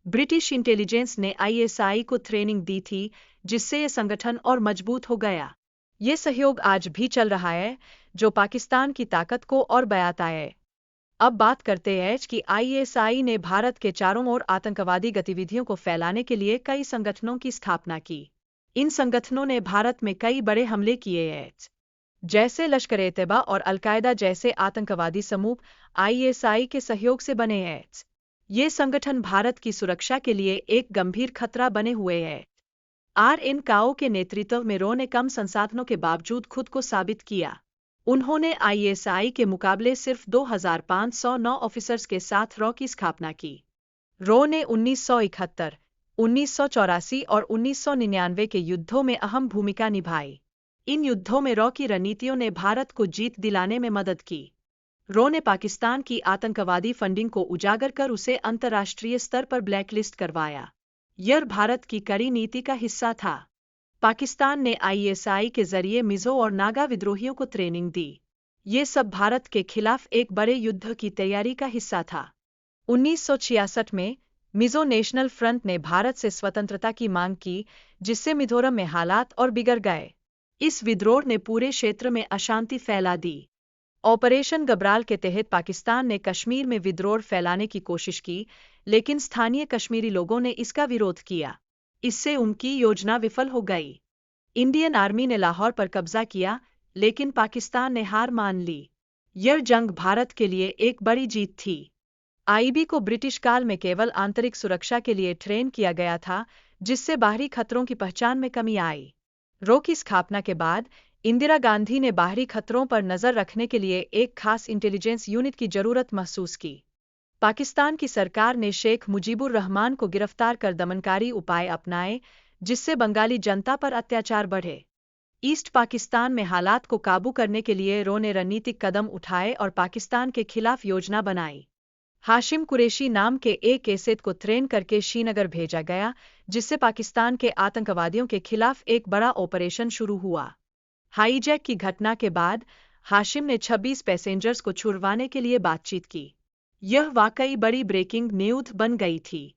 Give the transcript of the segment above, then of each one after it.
British intelligence ने ISI को training दी थी, जिससे ये संगठन और मजबूत हो गया। ये सहयोग आज भी चल रहा है, जो पाकिस्तान की ताकत को और बढ़ाता है। अब बात करते हैं कि आईएसआई ने भारत के चारों ओर आतंकवादी गतिविधियों को फैलाने के लिए कई संगठनों की स्थापना की। इन संगठनों ने भारत में कई बड़े हमले किए हैं, जैसे लश्कर-ए-तैयबा और अल-कायदा जैसे आतंकवादी समूह आईएसआई के सहयोग से बने हैं। ये संगठन भारत की सुरक्षा के लिए एक गंभीर खतरा बने हुए हैं। आर.एन. काओ के नेतृत्व में रो ने कम संसाधनों के बावजूद खुद को साबित किया। उन्होंने आईएसआई के मुकाबले सिर्फ 2,509 ऑफिसर्स के साथ रो की स्थापना की। रो ने 1971, 1984 और 1999 के युद्धों में अहम भूमिका निभाई। इन युद्धों में रो की रणनीतियों ने भारत को जीत दिलाने में मदद की। रो ने पाकिस्तान की आतंकवादी फंडिंग को उजागर कर उसे अंतर्राष्ट्रीय स्तर पर ब्लैकलिस्ट करवाया। यह भारत की कड़ी नीति का हिस्सा था। पाकिस्तान ने आईएसआई के जरिए मिजो और नागा विद्रोहियों को ट्रेनिंग दी। ये सब भारत के खिलाफ एक बड़े युद्ध की तैयारी का हिस्सा था। 1966 में मिजो नेशनल फ्रंट ने भारत से स्वतंत्रता की मांग की, जिससे मिजोरम में हालात और बिगड़ गए। इस विद्रोह ने पूरे क्षेत्र में अशांति फैला दी। ऑपरेशन गबराल के तहत पाकिस्तान ने कश्मीर में विद्रोह फैलाने की कोशिश की, लेकिन स्थानीय कश्मीरी लोगों ने इसका विरोध किया। इससे उनकी योजना विफल हो गई। इंडियन आर्मी ने लाहौर पर कब्जा किया, लेकिन पाकिस्तान ने हार मान ली। यह जंग भारत के लिए एक बड़ी जीत थी। आईबी को ब्रिटिश काल में केवल आंतरिक सुरक्षा के लिए ट्रेन किया गया था, जिससे बाहरी खतरों की पहचान में कमी आई। रो की स्थापना के बाद इंदिरा गांधी ने बाहरी खतरों पर नजर रखने के लिए एक खास इंटेलिजेंस यूनिट की जरूरत महसूस की। पाकिस्तान की सरकार ने शेख मुजीबुर रहमान को गिरफ्तार कर दमनकारी उपाय अपनाए, जिससे बंगाली जनता पर अत्याचार बढ़े। ईस्ट पाकिस्तान में हालात को काबू करने के लिए रो ने रणनीतिक कदम उठाए और पाकिस्तान के खिलाफ योजना बनाई। हाशिम कुरैशी नाम के एक एसेट को ट्रेन करके श्रीनगर भेजा गया, जिससे पाकिस्तान के आतंकवादियों के खिलाफ एक बड़ा ऑपरेशन शुरू हुआ। हाईजैक की घटना के बाद हाशिम ने 26 पैसेंजर्स को छुड़वाने के लिए बातचीत की। यह वाकई बड़ी ब्रेकिंग न्यूज बन गई थी।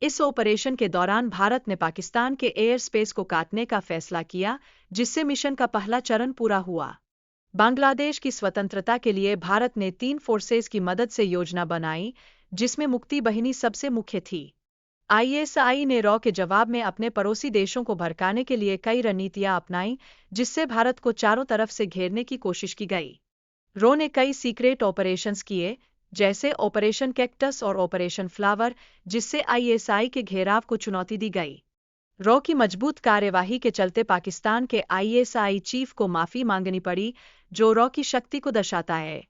इस ऑपरेशन के दौरान भारत ने पाकिस्तान के एयर स्पेस को काटने का फैसला किया, जिससे मिशन का पहला चरण पूरा हुआ। बांग्लादेश की स्वतंत्रता के लिए भारत ने 3 फोर्सेस की मदद से योजना बनाई, जिसमें मुक्ति बाहिनी सबसे मुख्य थी। आईएसआई ने रॉ के जवाब में अपने पड़ोसी देशों को भड़काने के लिए कई रणनीतियां अपनाई, जिससे भारत को चारों तरफ से घेरने की कोशिश की गई। रॉ ने कई सीक्रेट ऑपरेशंस किए, जैसे ऑपरेशन कैक्टस और ऑपरेशन फ्लावर, जिससे आईएसआई के घेराव को चुनौती दी गई। रॉ की मजबूत कार्यवाही के चलते पाकिस्तान के आईएसआई चीफ को माफी मांगनी पड़ी, जो रॉ की शक्ति को दर्शाता है।